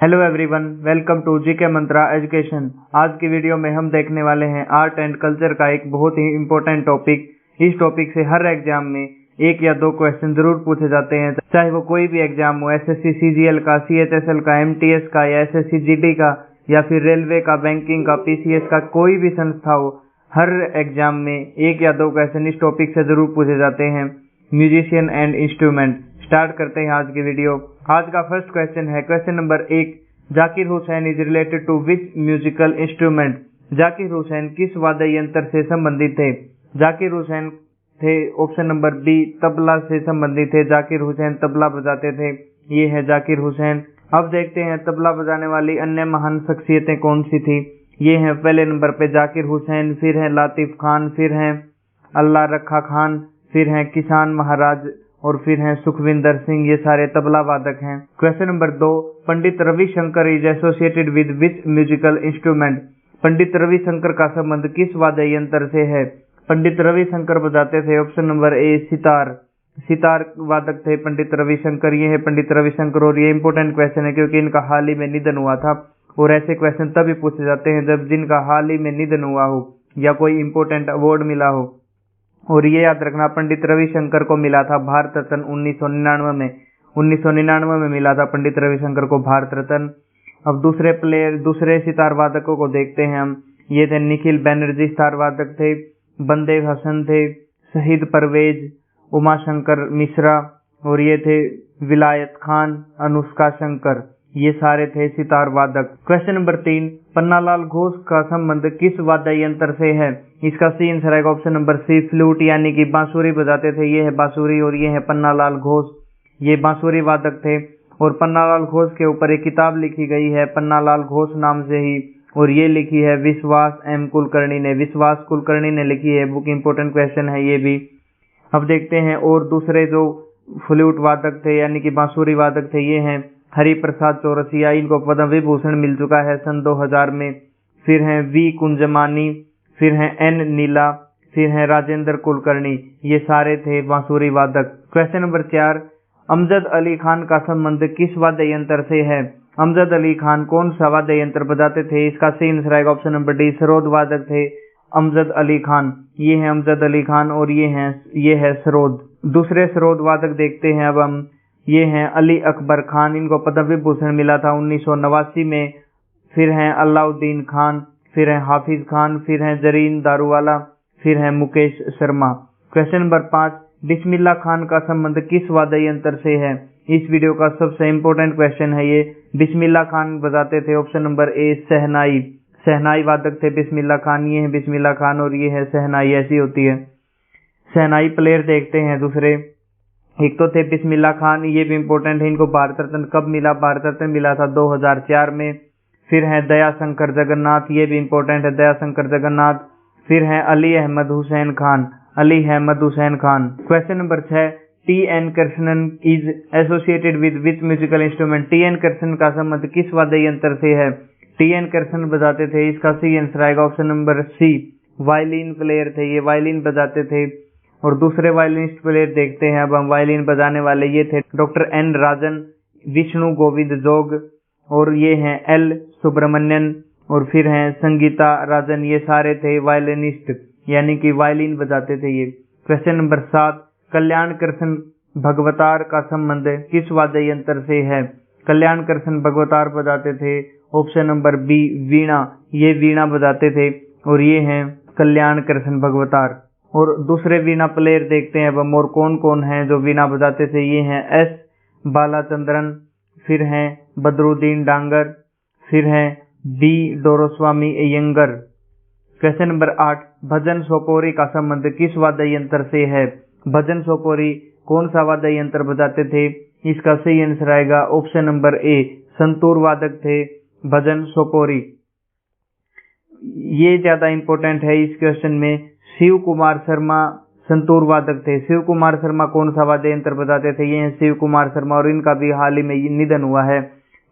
Hello everyone, welcome to GK Mantra education. आज की video में हम देखने वाले हैं आर्ट एंड कल्चर का एक बहुत ही इम्पोर्टेंट टॉपिक। इस टॉपिक से हर एग्जाम में एक या दो क्वेश्चन जरूर पूछे जाते हैं, चाहे वो कोई भी एग्जाम हो, एसएससी सीजीएल का, सीएचएसएल का, एमटीएस का या एसएससी जीडी का या फिर रेलवे का, बैंकिंग का, पीसीएस का, कोई भी संस्था हो। हर एग्जाम में एक या दो क्वेश्चन इस टॉपिक से जरूर पूछे जाते हैं, म्यूजिशियन एंड इंस्ट्रूमेंट। स्टार्ट करते हैं आज की वीडियो। आज का फर्स्ट क्वेश्चन है question number 1। Zakir Hussain is related to which musical instrument? Zakir Hussain किस वाद्य यंत्र से संबंधित थे? जाकिर हुसैन थे ऑप्शन नंबर बी, तबला से संबंधित थे। जाकिर हुसैन तबला बजाते थे। ये है जाकिर हुसैन। अब देखते हैं तबला बजाने वाली अन्य महान शख्सियतें कौन सी थी। ये हैं पहले नंबर पे जाकिर हुसैन, फिर है लातिफ खान, फिर हैं अल्लाह रखा खान, फिर हैं किसान महाराज और फिर हैं सुखविंदर सिंह। ये सारे तबला वादक हैं। Question number 2। Pandit Ravishankar is associated with which musical instrument? Pandit Ravishankar का संबंध किस वाद्य यंत्र से है? पंडित रविशंकर बजाते थे option number A, sitar. Sitar वादक थे पंडित रविशंकर। ये है पंडित रविशंकर और ये इंपॉर्टेंट क्वेश्चन है क्योंकि इनका हाल ही में निधन हुआ था और ऐसे क्वेश्चन तभी पूछे जाते हैं जब जिनका हाल ही में निधन हुआ हो या कोई इंपॉर्टेंट अवार्ड मिला हो। और ये याद रखना, पंडित रविशंकर को मिला था भारत रत्न 1999 में। 1999 में मिला था पंडित रविशंकर को भारत रत्न। अब दूसरे सितार वादकों को देखते हैं हम। ये थे निखिल बैनर्जी सितार वादक थे, बंदे हसन थे, शहीद परवेज, उमाशंकर मिश्रा और ये थे विलायत खान, अनुष्का शंकर। ये सारे थे सितार वादक। Question number 3। पन्नालाल घोष का संबंध किस वाद्य यंत्र से है? इसका सी आंसर रहेगा ऑप्शन नंबर सी, फ्लूट, यानी कि बांसुरी बजाते थे। ये है बांसुरी और ये है पन्नालाल घोष। ये बांसुरी वादक थे और पन्नालाल घोष के ऊपर एक किताब लिखी गई है पन्नालाल घोष नाम से ही, और ये लिखी है विश्वास एम कुलकर्णी ने। विश्वास कुलकर्णी ने लिखी है बुक। इंपोर्टेंट क्वेश्चन है ये भी। अब देखते हैं और दूसरे जो फ्लूट वादक थे यानी कि बांसुरी वादक थे, ये हैं हरि प्रसाद चौरसिया। इनको पद्म विभूषण मिल चुका है सन 2000 में। फिर हैं वी कुंजमानी, फिर हैं एन नीला, फिर हैं राजेंद्र कुलकर्णी। ये सारे थे बांसुरी वादक। Question number 4। अमजद अली खान का संबंध किस वाद्य यंत्र से है? अमजद अली खान कौन सा वाद्य यंत्र बजाते थे? इसका सही आंसर रहेगा ऑप्शन नंबर डी, सरोद वादक थे अमजद अली खान। ये है अमजद अली खान और ये है सरोद। दूसरे सरोद वादक देखते हैं अब हम। ये हैं अली अकबर खान। इनको पद्म विभूषण मिला था 1989 में। फिर हैं अलाउद्दीन खान, फिर हैं हाफिज खान, फिर हैं जरीन दारूवाला, फिर हैं मुकेश शर्मा। Question number 5। बिस्मिल्लाह खान का संबंध किस वाद्य यंत्र से है? इस वीडियो का सबसे इम्पोर्टेंट क्वेश्चन है ये। बिस्मिल्लाह खान बजाते थे ऑप्शन नंबर ए, शहनाई। शहनाई वादक थे बिस्मिल्लाह खान। ये है बिस्मिल्लाह खान और ये है शहनाई, ऐसी होती है। शहनाई प्लेयर देखते हैं दूसरे। एक तो थे बिस्मिल्लाह खान, ये भी इम्पोर्टेंट है। इनको भारत रत्न कब मिला? भारत रत्न मिला था 2004 में। फिर हैं दया शंकर जगन्नाथ, ये भी इम्पोर्टेंट है, दया शंकर जगन्नाथ। फिर हैं Ali Ahmed Hussain Khan, Ali Ahmed Hussain Khan. Question number 6। T N Krishnan is associated with which musical instrument? T N Krishnan का संबंध किस वाद्य यंत्र से है? टी एन कृष्णन बजाते थे, इसका सी आंसर आएगा option number C, violin player थे। ये वायलिन बजाते थे। और दूसरे वायलिनिस्ट प्लेयर देखते हैं अब हम। वायलिन बजाने वाले ये थे डॉक्टर एन राजन, विष्णु गोविंद जोग और ये हैं एल सुब्रमण्यन और फिर हैं संगीता राजन। ये सारे थे वायलिनिस्ट यानी कि वायलिन बजाते थे ये। Question number 7। कल्याण कृष्ण भगवतार का संबंध किस वाद्य यंत्र से है? कल्याण कृष्ण भगवतार बजाते थे ऑप्शन नंबर बी, वीणा। ये वीणा बजाते थे और ये हैं कल्याण कृष्ण भगवतार। और दूसरे वीणा प्लेयर देखते हैं अब और कौन कौन हैं जो वीणा बजाते थे। ये हैं एस बालाचंद्रन, फिर हैं बदरुद्दीन डांगर, फिर हैं B Doraiswami Iyengar. Question number 8। Bhajan Sopori का संबंध किस वाद्य यंत्र से है? भजन सोपोरी कौन सा वाद्य यंत्र बजाते थे? इसका सही आंसर आएगा ऑप्शन नंबर ए, संतूर वादक थे भजन सोपोरी। ये ज्यादा इंपॉर्टेंट है इस क्वेश्चन में। शिव कुमार शर्मा संतूर वादक थे। शिव कुमार शर्मा कौन सा वाद्य यंत्र बजाते थे? ये हैं शिव कुमार शर्मा और इनका भी हाल ही में निधन हुआ है,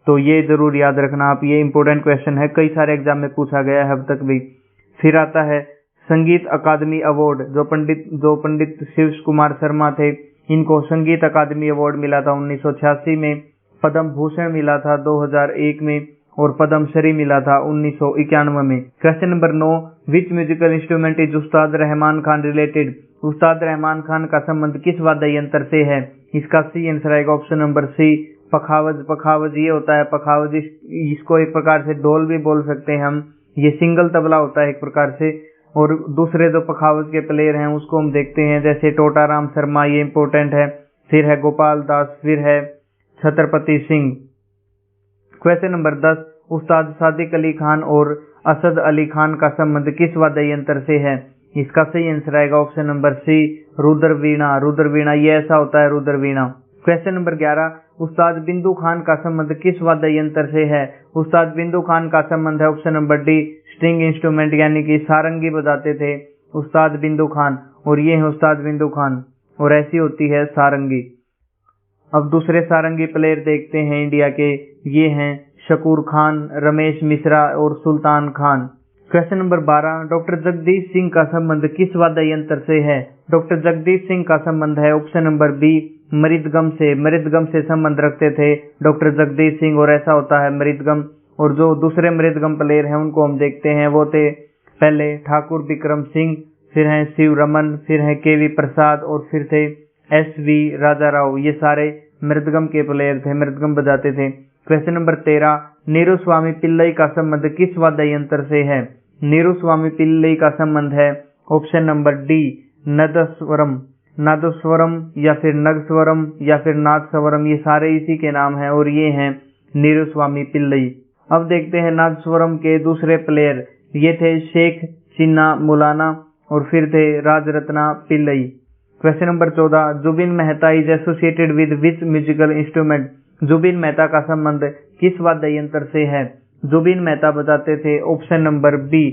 तो ये जरूर याद रखना आप। ये इंपॉर्टेंट क्वेश्चन है, कई सारे एग्जाम में पूछा गया है अब तक भी। फिर आता है संगीत अकादमी अवार्ड। जो पंडित शिव कुमार शर्मा थे, इनको संगीत अकादमी अवार्ड मिला था 1986 में। पद्म भूषण मिला था 2001 में और पद्म श्री मिला था 1991 में। Question number 9, which musical instrument is Ustad Rahman Khan related? उस्ताद रहमान खान का संबंध किस वाद्य यंत्र से है? इसका सी आंसर आएगा ऑप्शन नंबर सी, पखावज। पखावज ये होता है पखावज, इसको एक प्रकार से ढोल भी बोल सकते हैं हम। ये सिंगल तबला होता है एक प्रकार से। और दूसरे जो पखावज के प्लेयर हैं उसको हम देखते हैं, जैसे टोटाराम शर्मा, ये इंपॉर्टेंट है। फिर है गोपाल दास, फिर है छत्रपति सिंह। क्वेश्चन नंबर 10, उस्ताद सादिक अली खान और असद अली खान का संबंध किस वाद्य यंत्र से है? इसका सही आंसर आएगा ऑप्शन नंबर सी, रुद्र वीणा। रुद्र वीणा ये ऐसा होता है, रुद्र वीणा। क्वेश्चन नंबर 11, उस्ताद बिंदु खान का संबंध किस वाद्य यंत्र से है? उस्ताद बिंदु खान का संबंध है option number D, string instrument यानी कि सारंगी बजाते थे उस्ताद बिंदु खान, और ये है उस्ताद बिंदु खान, और ऐसी होती है सारंगी। अब दूसरे सारंगी प्लेयर देखते हैं इंडिया के, ये हैं शकूर खान, रमेश मिश्रा और Sultan Khan. Question number 12, doctor Jagdish Singh का संबंध किस वाद्य यंत्र से है? डॉक्टर जगदीश सिंह का संबंध है ऑप्शन नंबर बी, मृदगम से। मृदगम से संबंध रखते थे डॉक्टर जगदीश सिंह, और ऐसा होता है मृदगम। और जो दूसरे मृदगम प्लेयर हैं उनको हम देखते हैं, वो थे पहले ठाकुर विक्रम सिंह, फिर हैं शिव रमन, फिर हैं केवी प्रसाद, और फिर थे SV राजा राव। ये सारे मृदगम के प्लेयर थे, मृदगम बजाते थे। क्वेश्चन नंबर 13, नीरू स्वामी पिल्लई का संबंध किस वाद्य यंत्र से है? नीरू स्वामी पिल्लई का संबंध है ऑप्शन नंबर डी, नदस्वरम। नादस्वरम या फिर नगस्वरम या फिर नादस्वरम, ये सारे इसी के नाम हैं, और ये हैं नीरू स्वामी पिल्लई। अब देखते हैं नादस्वरम के दूसरे प्लेयर, ये थे शेख चिन्ना मुलाना, और फिर थे Rajaratna Pillai. Question number 14, Zubin Mehta is associated with which musical instrument? Zubin Mehta का संबंध किस वाद्य यंत्र से है? जुबिन मेहता बजाते थे ऑप्शन नंबर बी,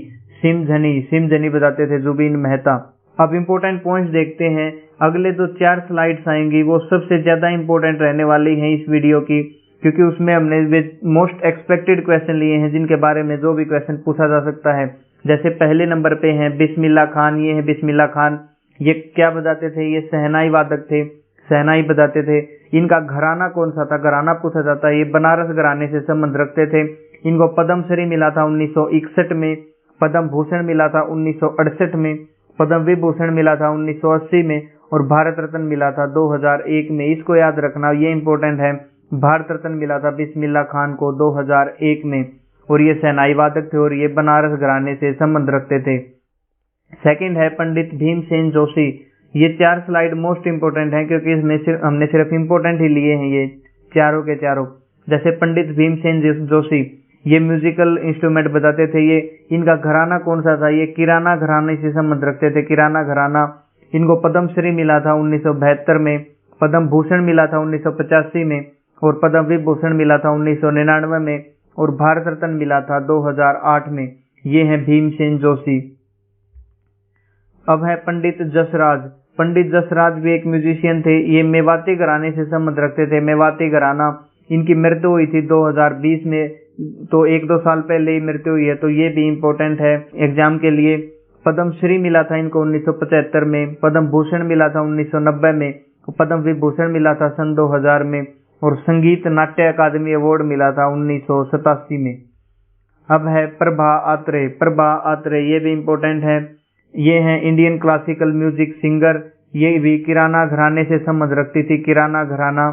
सिमझनी। सिमझनी बजाते थे जुबिन मेहता। अब इम्पोर्टेंट पॉइंट्स देखते हैं। अगले जो 4 स्लाइड्स आएंगी वो सबसे ज्यादा इम्पोर्टेंट रहने वाली हैं इस वीडियो की, क्योंकि उसमें हमने मोस्ट एक्सपेक्टेड क्वेश्चन लिए हैं जिनके बारे में जो भी क्वेश्चन पूछा जा सकता है। जैसे पहले नंबर पे हैं बिस्मिल्लाह खान, ये है बिस्मिल्लाह खान। ये क्या बजाते थे? ये शहनाई वादक थे, शहनाई बजाते थे। इनका घराना कौन सा था? घराना पूछा जाता है। ये बनारस घराने से संबंध रखते थे। इनको पद्मश्री मिला था 1961 में, पद्म भूषण मिला था 1968 में, पद्म विभूषण मिला था 1980 में, और भारत रत्न मिला था 2001 में। इसको याद रखना, ये इंपॉर्टेंट है। भारत रत्न मिला था बिस्मिल्लाह खान को 2001 में, और ये शहनाई वादक थे और ये बनारस घराने से संबंध रखते थे। सेकंड है पंडित भीमसेन जोशी। ये 4 स्लाइड मोस्ट इंपोर्टेंट हैं, क्योंकि इसमें हमने सिर्फ इंपोर्टेंट ही लिए हैं ये चारों के चारों। जैसे पंडित भीमसेन जोशी, ये म्यूजिकल इंस्ट्रूमेंट बजाते थे। ये इनका घराना कौन सा था? ये किराना घराने से संबंध रखते थे, किराना घराना। इनको पद्मश्री मिला था 1972 में, पद्म भूषण मिला था 1985 में, और पद्म विभूषण मिला था 1999 में, और भारत रत्न मिला था 2008 में। ये हैं भीमसेन जोशी। अब है पंडित जसराज। पंडित जसराज भी एक म्यूजिशियन थे। ये मेवाती घराने से संबंध रखते थे, मेवाती घराना। इनकी मृत्यु हुई थी 2020 में, तो 1-2 साल पहले ही मृत्यु हुई है, तो ये भी इम्पोर्टेंट है एग्जाम के लिए। पद्मश्री मिला था इनको 1975 में, पद्म भूषण मिला था 1990 में, पद्म विभूषण मिला था सन 2000 में, और संगीत नाट्य अकादमी अवार्ड मिला था 1987 में। अब है प्रभा अत्रेय। प्रभा अत्रेय ये भी इम्पोर्टेंट है। ये हैं इंडियन क्लासिकल म्यूजिक सिंगर। ये भी किराना घराने से संबंध रखती थी, किराना घराना,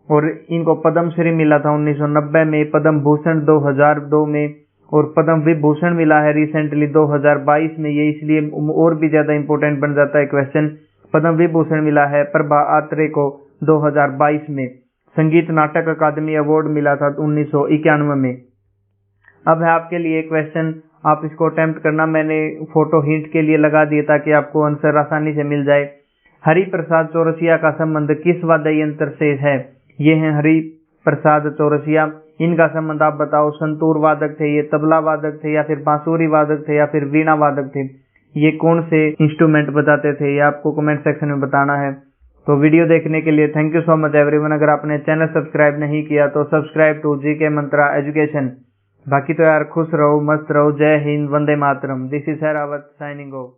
और इनको पद्मश्री मिला था 1990 में, पद्म भूषण 2002 में, और पद्म विभूषण मिला है रिसेंटली 2022 में। ये इसलिए और भी ज्यादा इंपॉर्टेंट बन जाता है क्वेश्चन। पद्म विभूषण मिला है प्रभा अत्रेय को 2022 में। संगीत नाटक अकादमी अवार्ड मिला था 1991 में। अब है आपके लिए क्वेश्चन, आप इसको अटेम्प्ट करना। मैंने फोटो हिंट के लिए लगा दिया ताकि आपको आंसर आसानी से मिल जाए। हरि प्रसाद चौरसिया का संबंध किस वाद्य यंत्र से है? ये हैं हरि प्रसाद चौरसिया। इनका संबंध आप बताओ। संतूर वादक थे, ये तबला वादक थे, या फिर बांसुरी वादक थे, या फिर वीणा वादक थे? ये कौन से इंस्ट्रूमेंट बजाते थे? ये आपको कमेंट सेक्शन में बताना है। तो वीडियो देखने के लिए thank you so much everyone. अगर आपने चैनल सब्सक्राइब नहीं किया तो subscribe to GK Mantra education. बाकी तो यार खुश रहो, मस्त रहो। जय हिंद, वंदे मातरम। This is Hairavat signing of.